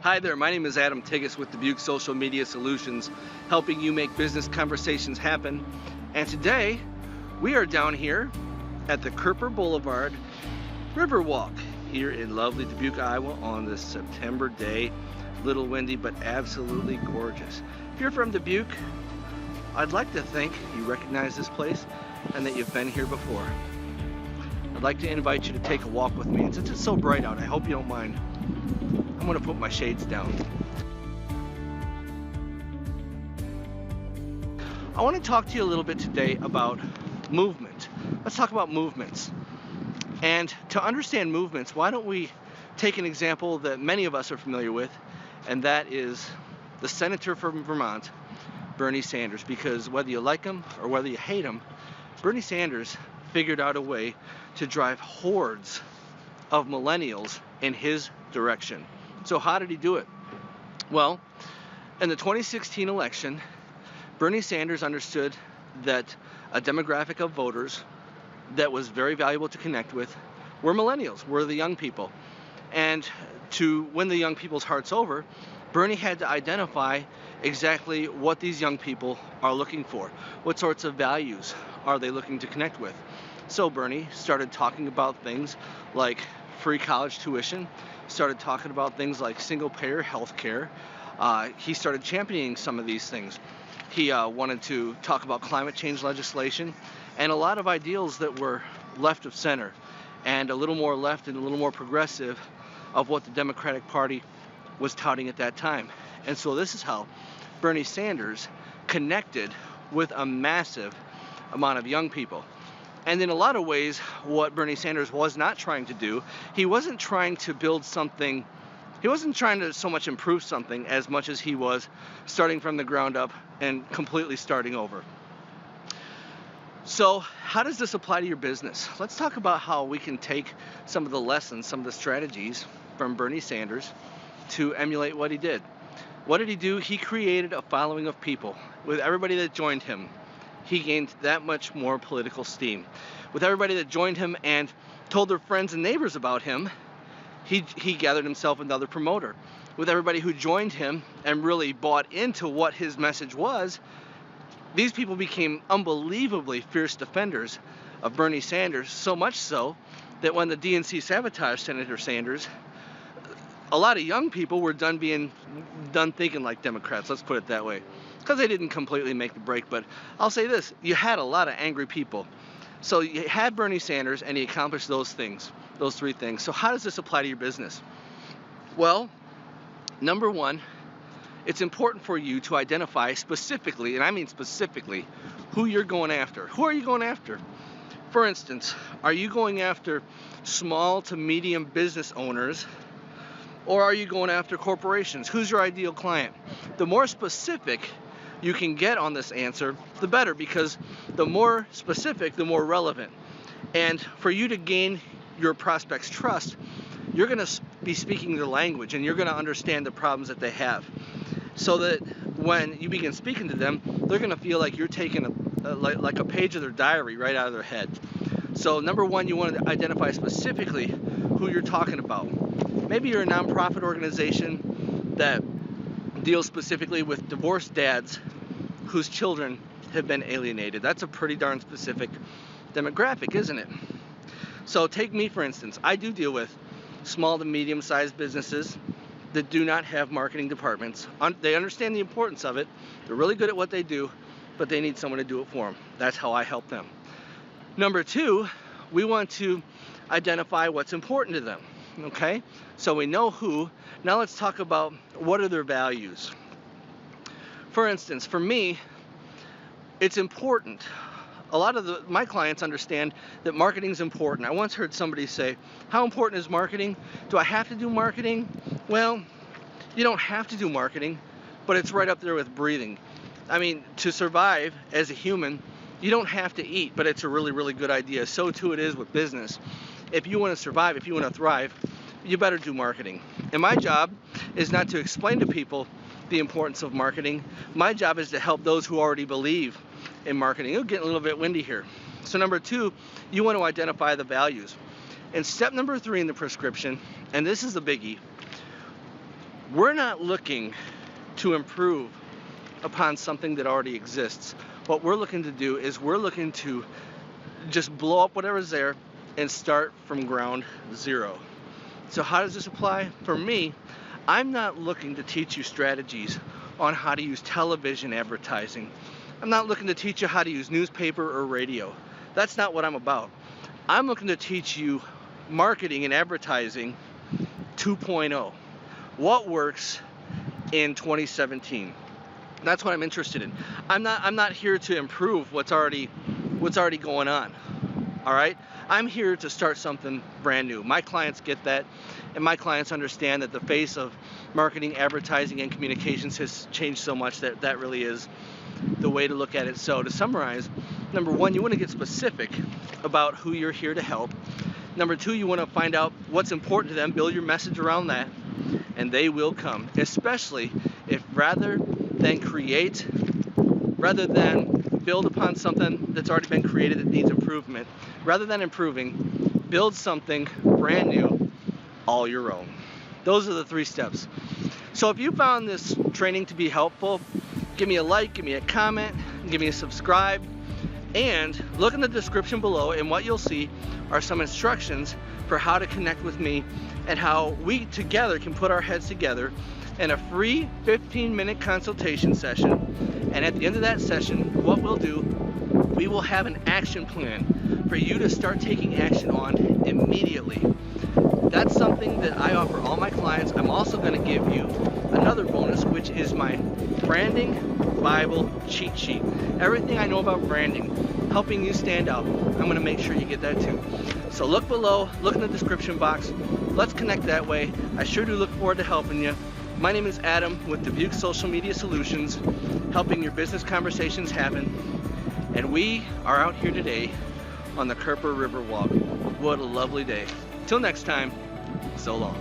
Hi there, my name is Adam Tiggis with Dubuque Social Media Solutions, helping you make business conversations happen. And today, we are down here at the Kerper Boulevard Riverwalk here in lovely Dubuque, Iowa on this September day. Little windy, but absolutely gorgeous. If you're from Dubuque, I'd like to think you recognize this place and that you've been here before. I'd like to invite you to take a walk with me. And since it's so bright out, I hope you don't mind. I'm going to put my shades down. I want to talk to you a little bit today about movement. Let's talk about movements. And to understand movements, why don't we take an example that many of us are familiar with, and that is the senator from Vermont, Bernie Sanders. Because whether you like him or whether you hate him, Bernie Sanders figured out a way to drive hordes of millennials in his direction. So how did he do it? Well, in the 2016 election, Bernie Sanders understood that a demographic of voters that was very valuable to connect with were millennials, were the young people. And to win the young people's hearts over, Bernie had to identify exactly what these young people are looking for. What sorts of values are they looking to connect with? So Bernie started talking about things like free college tuition, started talking about things like single-payer health care. He started championing some of these things. He wanted to talk about climate change legislation and a lot of ideals that were left of center and a little more left and a little more progressive of what the Democratic Party was touting at that time. And so this is how Bernie Sanders connected with a massive amount of young people. And in a lot of ways, what Bernie Sanders was not trying to do, he wasn't trying to build something, he wasn't trying to so much improve something as much as he was starting from the ground up and completely starting over. So how does this apply to your business? Let's talk about how we can take some of the lessons, some of the strategies from Bernie Sanders to emulate what he did. What did he do? He created a following of people. With everybody that joined him, he gained that much more political steam. With everybody that joined him and told their friends and neighbors about him, he gathered himself another promoter. With everybody who joined him and really bought into what his message was, these people became unbelievably fierce defenders of Bernie Sanders, so much so that when the DNC sabotaged Senator Sanders, a lot of young people were done thinking like Democrats, let's put it that way. Because they didn't completely make the break, but I'll say this, you had a lot of angry people. So you had Bernie Sanders and he accomplished those things, those three things. So how does this apply to your business? Well, number one, it's important for you to identify specifically, and I mean specifically, who you're going after. Who are you going after? For instance, are you going after small to medium business owners, or are you going after corporations? Who's your ideal client? The more specific you can get on this answer, the better, because the more specific, the more relevant. And for you to gain your prospects' trust, you're going to be speaking their language and you're going to understand the problems that they have. So that when you begin speaking to them, they're going to feel like you're taking like a page of their diary right out of their head. So number one, you want to identify specifically who you're talking about. Maybe you're a nonprofit organization that deals specifically with divorced dads whose children have been alienated. That's a pretty darn specific demographic, isn't it? So take me, for instance. I do deal with small to medium-sized businesses that do not have marketing departments. They understand the importance of it. They're really good at what they do, but they need someone to do it for them. That's how I help them. Number two, we want to identify what's important to them. Okay? So we know who. Now let's talk about what are their values. For instance, for me, it's important. A lot of my clients understand that marketing is important. I once heard somebody say, how important is marketing? Do I have to do marketing? Well, you don't have to do marketing, but it's right up there with breathing. I mean, to survive as a human, you don't have to eat, but it's a really, really good idea. So too it is with business. If you want to survive, if you want to thrive, you better do marketing. And my job is not to explain to people the importance of marketing. My job is to help those who already believe in marketing. It'll get a little bit windy here. So number two, you want to identify the values. And step number 3 in the prescription, and this is the biggie, We're not looking to improve upon something that already exists. What we're looking to do is we're looking to just blow up whatever's there and start from ground zero. So how does this apply? For me, I'm not looking to teach you strategies on how to use television advertising. I'm not looking to teach you how to use newspaper or radio. That's not what I'm about. I'm looking to teach you marketing and advertising 2.0. What works in 2017? That's what I'm interested in. I'm not here to improve what's already going on. All right? I'm here to start something brand new. My clients get that, and my clients understand that the face of marketing, advertising, and communications has changed so much that that really is the way to look at it. So to summarize, number one, you want to get specific about who you're here to help. Number two, you want to find out what's important to them, build your message around that, and they will come, especially if rather than build upon something that's already been created that needs improvement, rather than improving, build something brand new, all your own. Those are the 3 steps. So if you found this training to be helpful, give me a like, give me a comment, give me a subscribe, and look in the description below, and what you'll see are some instructions for how to connect with me and how we together can put our heads together in a free 15-minute consultation session. And at the end of that session, what we'll do, we will have an action plan for you to start taking action on immediately. That's something that I offer all my clients. I'm also going to give you another bonus, which is my branding Bible cheat sheet. Everything I know about branding, helping you stand out. I'm going to make sure you get that too. So look below, look in the description box. Let's connect that way. I sure do look forward to helping you. My name is Adam with Dubuque Social Media Solutions, helping your business conversations happen. And we are out here today on the Kerper River Walk. What a lovely day. Till next time, so long.